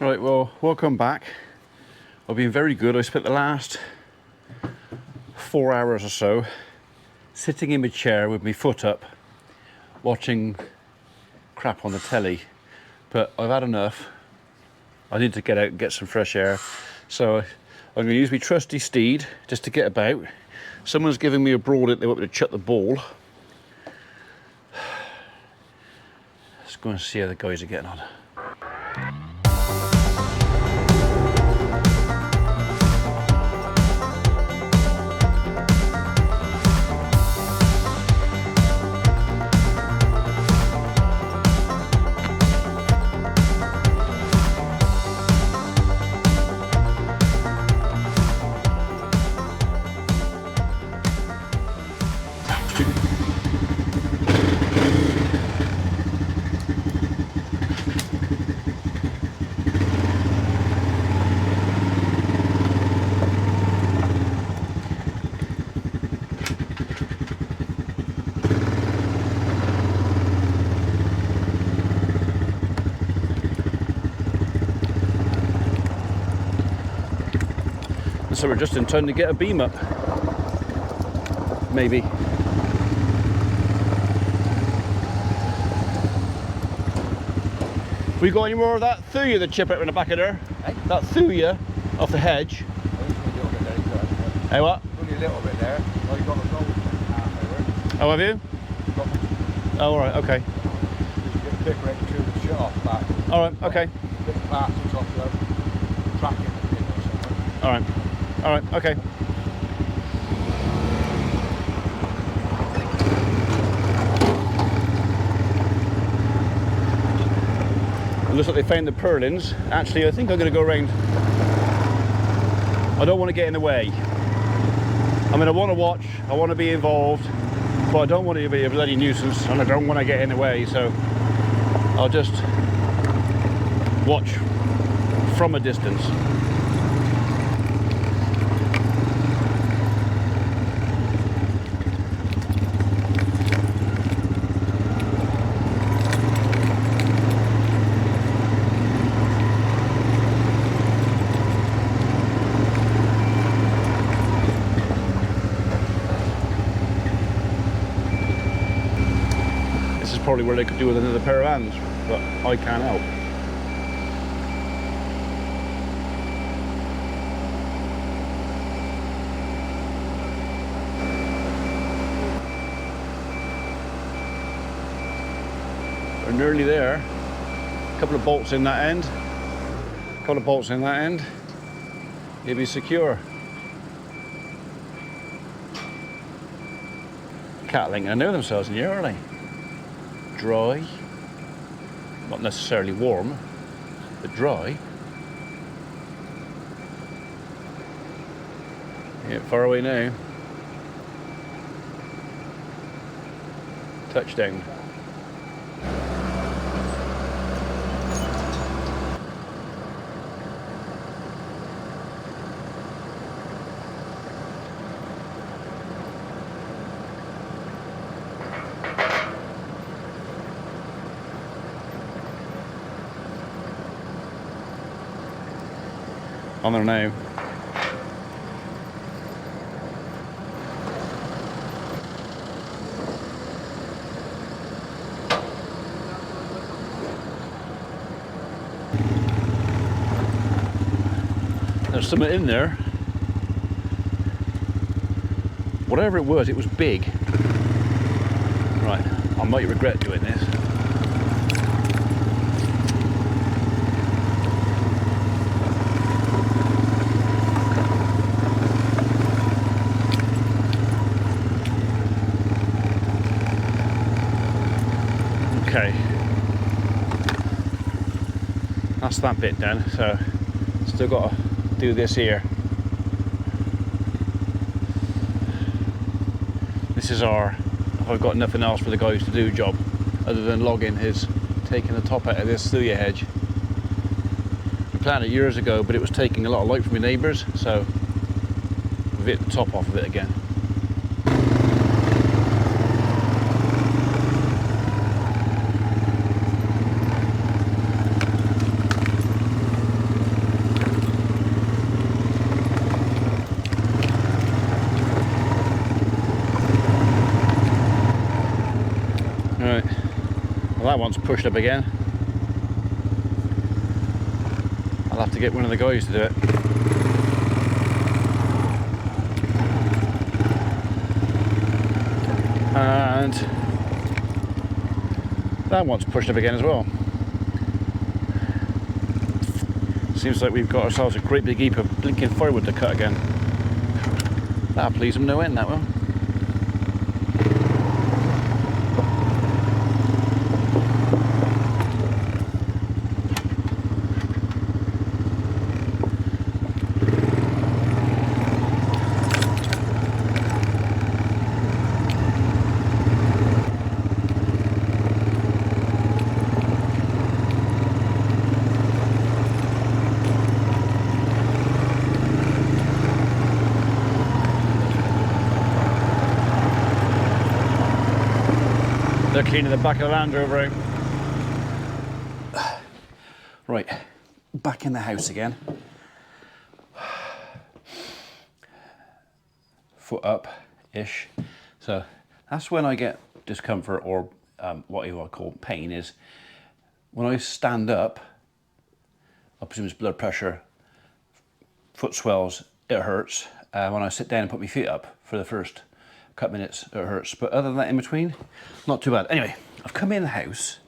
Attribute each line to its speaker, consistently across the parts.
Speaker 1: Right, well, welcome back. I've been very good. I spent the last 4 hours or so sitting in my chair with my foot up, watching crap on the telly. But I've had enough. I need to get out and get some fresh air. So I'm going to use my trusty steed just to get about. Someone's giving me a broad, they want me to chuck the ball. Let's go and see how the guys are getting on. So we're just in time to get a beam up. Maybe. We got any more of that thuya that chip out in the back of there?
Speaker 2: Eh?
Speaker 1: That thuya off the hedge. Hey, what?
Speaker 2: Only a little bit there. Well, you got a gold half over.
Speaker 1: Oh, have you? Oh, all right, okay.
Speaker 2: You get a bit ready to the shut off back.
Speaker 1: All right, okay.
Speaker 2: A bit of parcels off the tracking pin or something.
Speaker 1: All right. All right, okay. It looks like they found the purlins. Actually, I think I'm going to go around. I don't want to get in the way. I mean, I want to watch, I want to be involved, but I don't want to be a bloody nuisance, and I don't want to get in the way, so I'll just watch from a distance. Probably where they could do with another pair of hands, but I can't help. We're nearly there. A couple of bolts in that end. A couple of bolts in that end. You'll be secure. Cattle ain't gonna know themselves in here, are they? Dry, not necessarily warm, but dry. Yeah, far away now. Touchdown. On there now. There's something in there. Whatever it was big. Right, I might regret doing this. Okay, that's that bit done, so still got to do this here. This is our, I've got nothing else for the guys to do job other than logging his, taking the top out of this thuya hedge. We planted it years ago, but it was taking a lot of light from my neighbours, so we've hit the top off of it again. Well, that one's pushed up again. I'll have to get one of the guys to do it. And that one's pushed up again as well. Seems like we've got ourselves a great big heap of blinking firewood to cut again. That'll please them no end, that will. They're cleaning the back of the Land Rover out. Right, back in the house again. Foot up-ish. So that's when I get discomfort, or what you want to call pain, is when I stand up, I presume it's blood pressure, foot swells, it hurts. When I sit down and put my feet up for the first couple minutes, it hurts. But other than that, in between, not too bad. Anyway, I've come in the house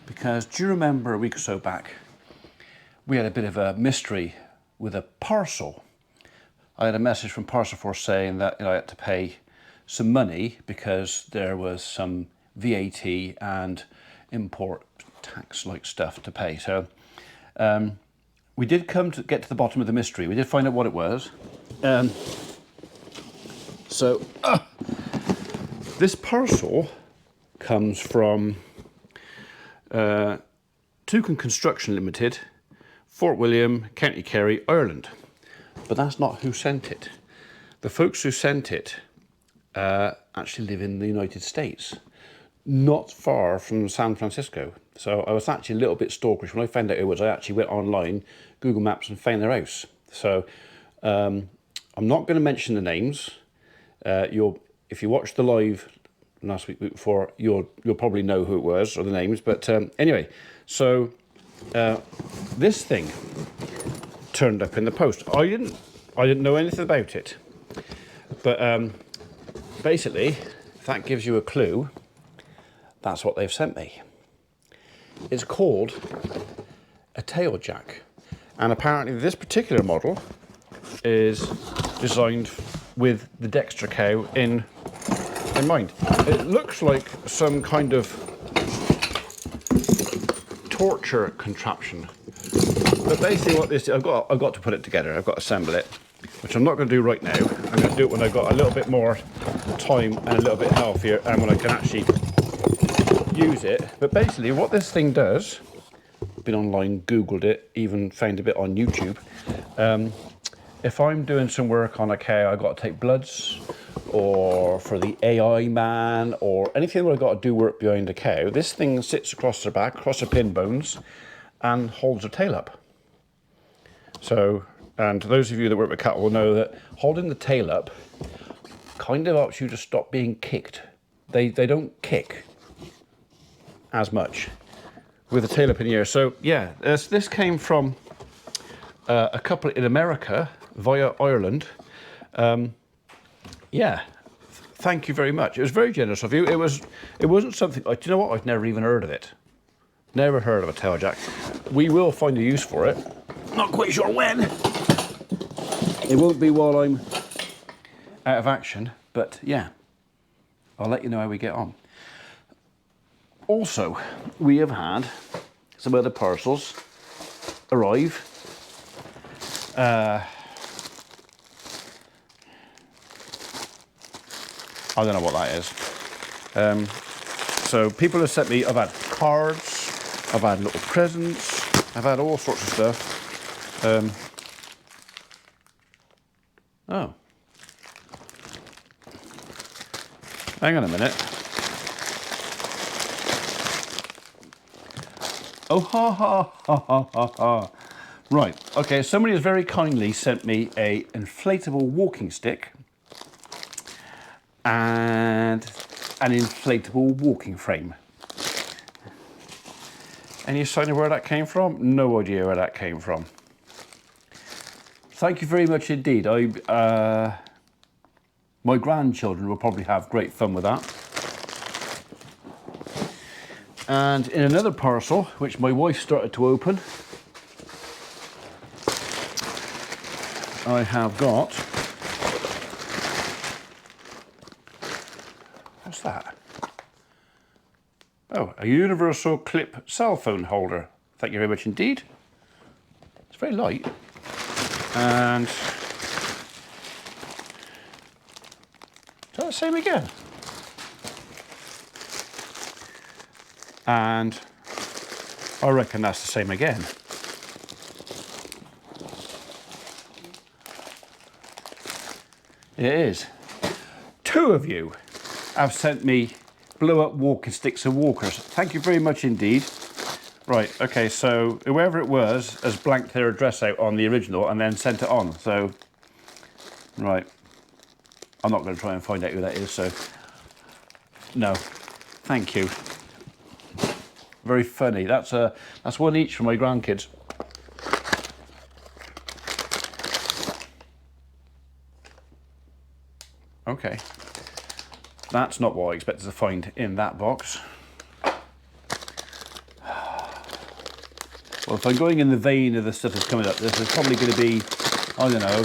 Speaker 1: because, do you remember a week or so back, we had a bit of a mystery with a parcel. I had a message from Parcel Force saying that, you know, I had to pay some money because there was some VAT and import tax like stuff to pay. So we did come to get to the bottom of the mystery. We did find out what it was. This parcel comes from Toucan Construction Limited, Fort William, County Kerry, Ireland. But that's not who sent it. The folks who sent it actually live in the United States, not far from San Francisco. So I was actually a little bit stalkerish. When I found out who it was, I actually went online, Google Maps, and found their house. So I'm not going to mention the names. If you watched the live last week before, you'll probably know who it was or the names. But anyway, so this thing turned up in the post. I didn't know anything about it, but basically, if that gives you a clue, that's what they've sent me. It's called a tail jack, and apparently this particular model is designed with the Dexter cow in mind. It looks like some kind of torture contraption. But basically what this is, I've got to put it together, I've got to assemble it, which I'm not going to do right now. I'm going to do it when I've got a little bit more time and a little bit healthier, and when I can actually use it. But basically what this thing does, been online, Googled it, even found a bit on YouTube. If I'm doing some work on a cow, I've got to take bloods, or for the AI man, or anything where I've got to do work behind a cow, this thing sits across her back, across her pin bones, and holds her tail up. So, and those of you that work with cattle will know that holding the tail up kind of helps you to stop being kicked. They don't kick as much with the tail up in the air. So yeah, this came from a couple in America via Ireland. Yeah, thank you very much. It was very generous of you. It wasn't something, do you know what? I've never even heard of it. Never heard of a tail jack. We will find a use for it. Not quite sure when. It won't be while I'm out of action, but yeah, I'll let you know how we get on. Also, we have had some other parcels arrive. I don't know what that is. So people have sent me, I've had cards, I've had little presents, I've had all sorts of stuff. Oh. Hang on a minute. Oh, ha, ha, ha, ha, ha, ha. Right, okay, somebody has very kindly sent me a inflatable walking stick and an inflatable walking frame. Any sign of where that came from? No idea where that came from. Thank you very much indeed. My grandchildren will probably have great fun with that. And in another parcel, which my wife started to open, I have got, what's that? Oh, a universal clip cell phone holder. Thank you very much indeed. It's very light. And is that the same again? And I reckon that's the same again. It is. Two of you have sent me blow up walking sticks and walkers. Thank you very much indeed. Right, okay, so whoever it was has blanked their address out on the original and then sent it on. So, right. I'm not going to try and find out who that is, so no. Thank you. Very funny. That's one each for my grandkids. Okay. That's not what I expected to find in that box. Well, if I'm going in the vein of the stuff that's coming up, this is probably going to be, I don't know,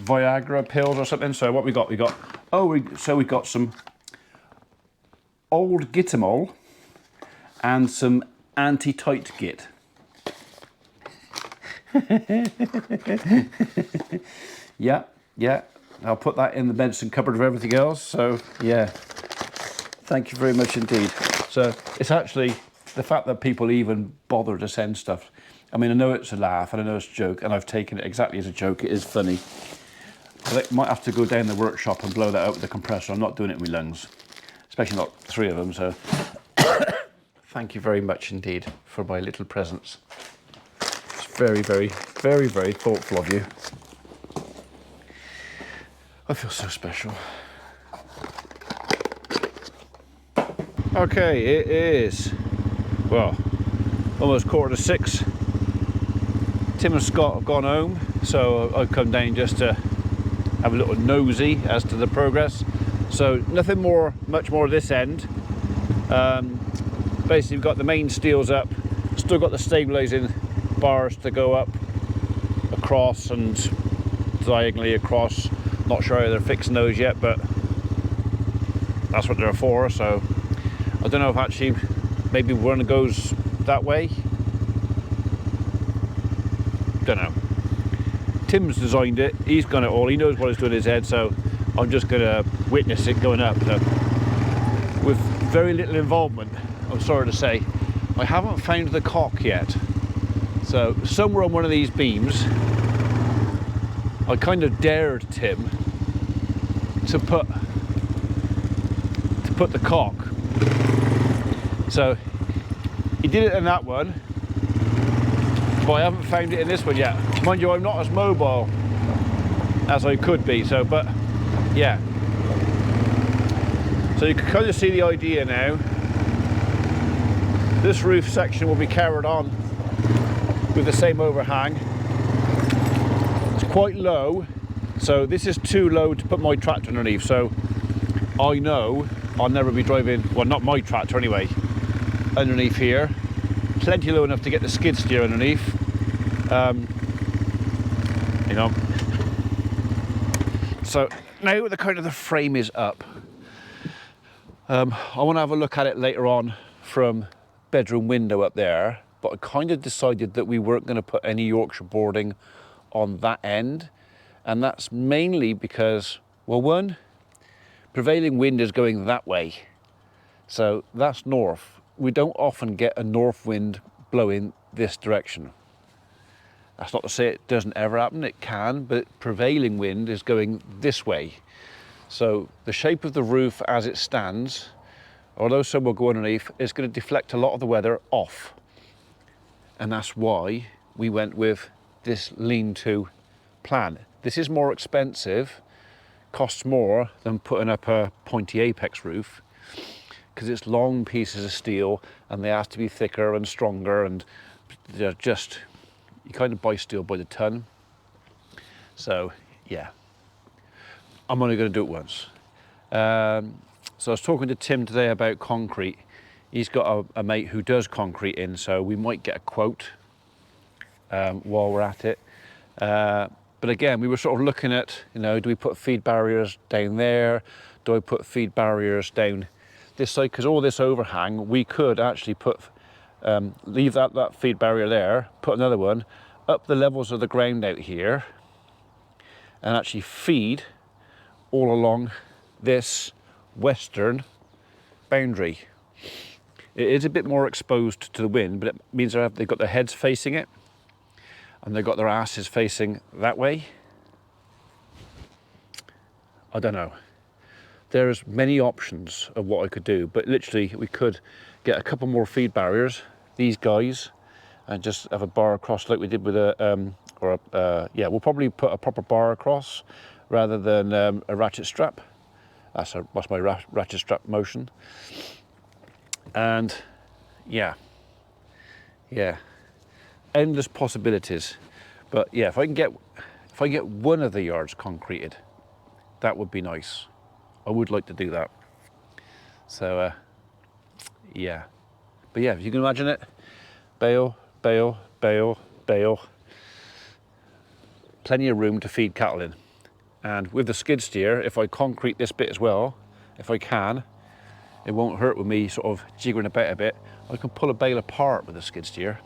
Speaker 1: Viagra pills or something. So what we got? We got, we got some old Gitamol and some anti-tight git. Yeah. I'll put that in the medicine cupboard of everything else. So yeah, thank you very much indeed. So it's actually the fact that people even bother to send stuff. I mean, I know it's a laugh and I know it's a joke, and I've taken it exactly as a joke. It is funny. But I might have to go down the workshop and blow that out with the compressor. I'm not doing it with my lungs, especially not three of them. So thank you very much indeed for my little presents. It's very, very, very, very thoughtful of you. I feel so special. Okay, it is, well, almost 5:45. Tim and Scott have gone home, so I've come down just to have a little nosy as to the progress. So nothing more, much more this end. Basically we've got the main steels up, still got the stabilising bars to go up across and diagonally across. Not sure how they're fixing those yet, but that's what they're for. So I don't know if actually maybe one goes that way. Don't know. Tim's designed it, he's done it all, he knows what he's doing in his head, so I'm just going to witness it going up. So, with very little involvement, I'm sorry to say. I haven't found the cock yet. So somewhere on one of these beams, I kind of dared Tim to put the cock. So he did it in that one, but I haven't found it in this one yet. Mind you, I'm not as mobile as I could be, so, but yeah. So you can kind of see the idea now. This roof section will be carried on with the same overhang. It's quite low, so this is too low to put my tractor underneath, so I know I'll never be driving, well, not my tractor anyway, underneath here. Plenty low enough to get the skid steer underneath. You know. So now the kind of the frame is up. I want to have a look at it later on from bedroom window up there, but I kind of decided that we weren't going to put any Yorkshire boarding on that end, and that's mainly because, well, one, prevailing wind is going that way, so that's north. We don't often get a north wind blowing this direction. That's not to say it doesn't ever happen, it can, but prevailing wind is going this way. So the shape of the roof as it stands, although some will go underneath, is going to deflect a lot of the weather off. And that's why we went with this lean-to plan. This is more expensive, costs more than putting up a pointy apex roof, because it's long pieces of steel and they have to be thicker and stronger, and they're just, you kind of buy steel by the ton. So yeah, I'm only going to do it once. So I was talking to Tim today about concrete. He's got a mate who does concrete in, so we might get a quote while we're at it. But again, we were sort of looking at, you know, do we put feed barriers down there? Do I put feed barriers down this side? Because all this overhang, we could actually put, leave that feed barrier there, put another one up the levels of the ground out here, and actually feed all along this western boundary. It is a bit more exposed to the wind, but it means they've got their heads facing it and they've got their asses facing that way. I don't know. There's many options of what I could do, but literally we could get a couple more feed barriers, these guys, and just have a bar across like we did with yeah, we'll probably put a proper bar across rather than a ratchet strap. That's my ratchet strap motion. And yeah, endless possibilities. But yeah, if I can get one of the yards concreted, that would be nice. I would like to do that. So yeah, but yeah, if you can imagine it, bale, bale, bale, bale, plenty of room to feed cattle in. And with the skid steer, if I concrete this bit as well, if I can, it won't hurt with me sort of jiggering about a bit. I can pull a bale apart with the skid steer.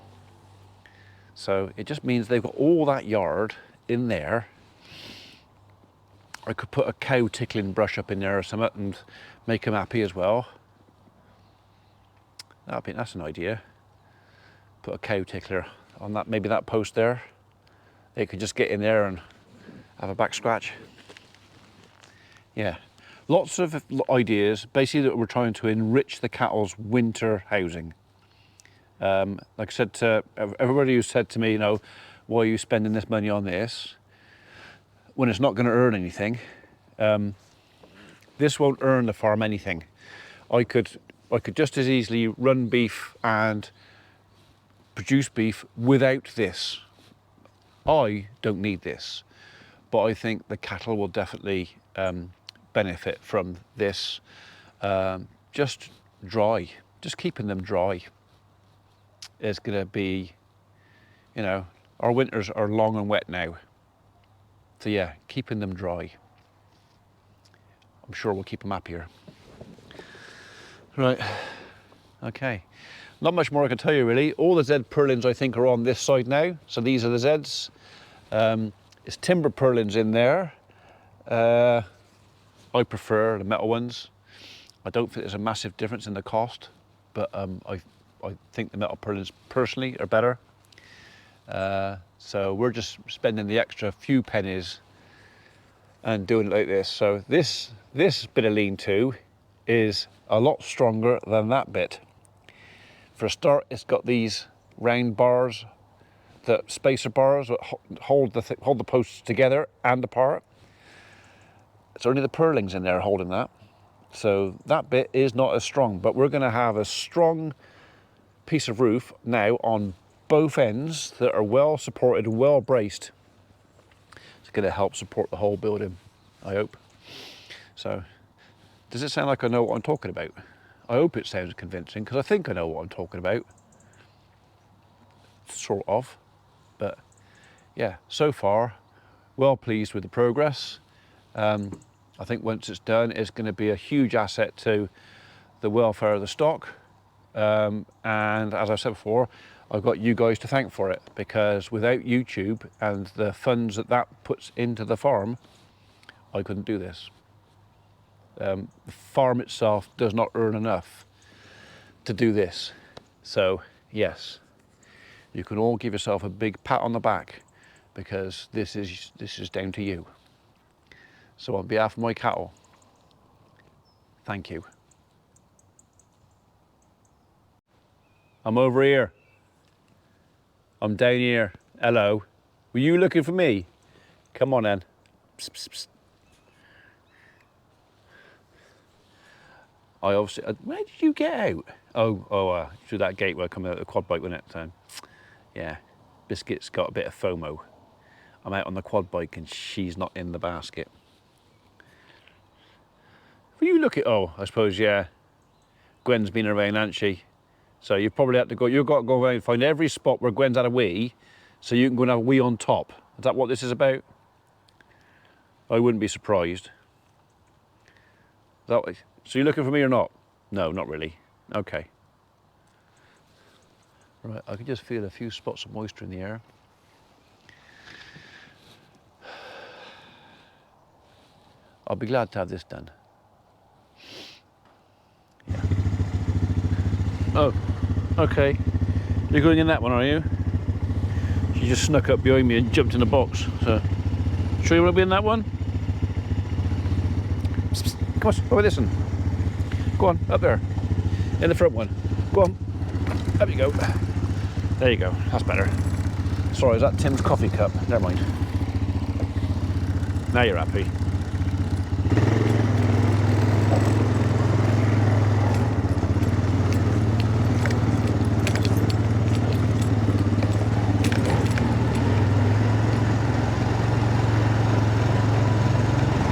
Speaker 1: So it just means they've got all that yard in there. I could put a cow tickling brush up in there or something and make them happy as well. That's an idea. Put a cow tickler on that, maybe that post there. They could just get in there and have a back scratch. Yeah, lots of ideas. Basically, that we're trying to enrich the cattle's winter housing. Like I said to everybody who said to me, you know, why are you spending this money on this when it's not going to earn anything? This won't earn the farm anything. I could just as easily run beef and produce beef without this. I don't need this, but I think the cattle will definitely benefit from this. Just keeping them dry is going to be, you know, our winters are long and wet now. So yeah, keeping them dry, I'm sure we'll keep them happier. Right, okay. Not much more I can tell you really. All the Z purlins I think are on this side now. So these are the Zs. It's timber purlins in there. I prefer the metal ones. I don't think there's a massive difference in the cost, but I think the metal purlins personally are better. So we're just spending the extra few pennies and doing it like this. So this bit of lean-to is a lot stronger than that bit. For a start, it's got these round bars, the spacer bars that hold the posts together and apart. It's only the purlins in there holding that. So that bit is not as strong, but we're going to have a strong piece of roof now on both ends that are well supported, well braced. It's going to help support the whole building, I hope. So, does it sound like I know what I'm talking about? I hope it sounds convincing, because I think I know what I'm talking about. Sort of. But yeah, so far, well pleased with the progress. I think once it's done, it's going to be a huge asset to the welfare of the stock. And as I said before, I've got you guys to thank for it, because without YouTube and the funds that puts into the farm, I couldn't do this. The farm itself does not earn enough to do this. So yes, you can all give yourself a big pat on the back, because this is down to you. So on behalf of my cattle, thank you. I'm over here. I'm down here. Hello. Were you looking for me? Come on then. Psst, psst, psst. I obviously, where did you get out? Through that gate where I come out of the quad bike, wasn't it? Yeah, Biscuit's got a bit of FOMO. I'm out on the quad bike and she's not in the basket. Well, you look at, I suppose, yeah. Gwen's been around, hasn't she? So you probably have to go, you've got to go around and find every spot where Gwen's had a wee, so you can go and have a wee on top. Is that what this is about? I wouldn't be surprised. So you're looking for me or not? No, not really. Okay. Right, I can just feel a few spots of moisture in the air. I'll be glad to have this done. Yeah. Oh, okay. You're going in that one, are you? She just snuck up behind me and jumped in the box. So, sure you want to be in that one? Psst, psst. Come on, over this one. Go on, up there. In the front one. Go on. Up you go. There you go. That's better. Sorry, is that Tim's coffee cup? Never mind. Now you're happy.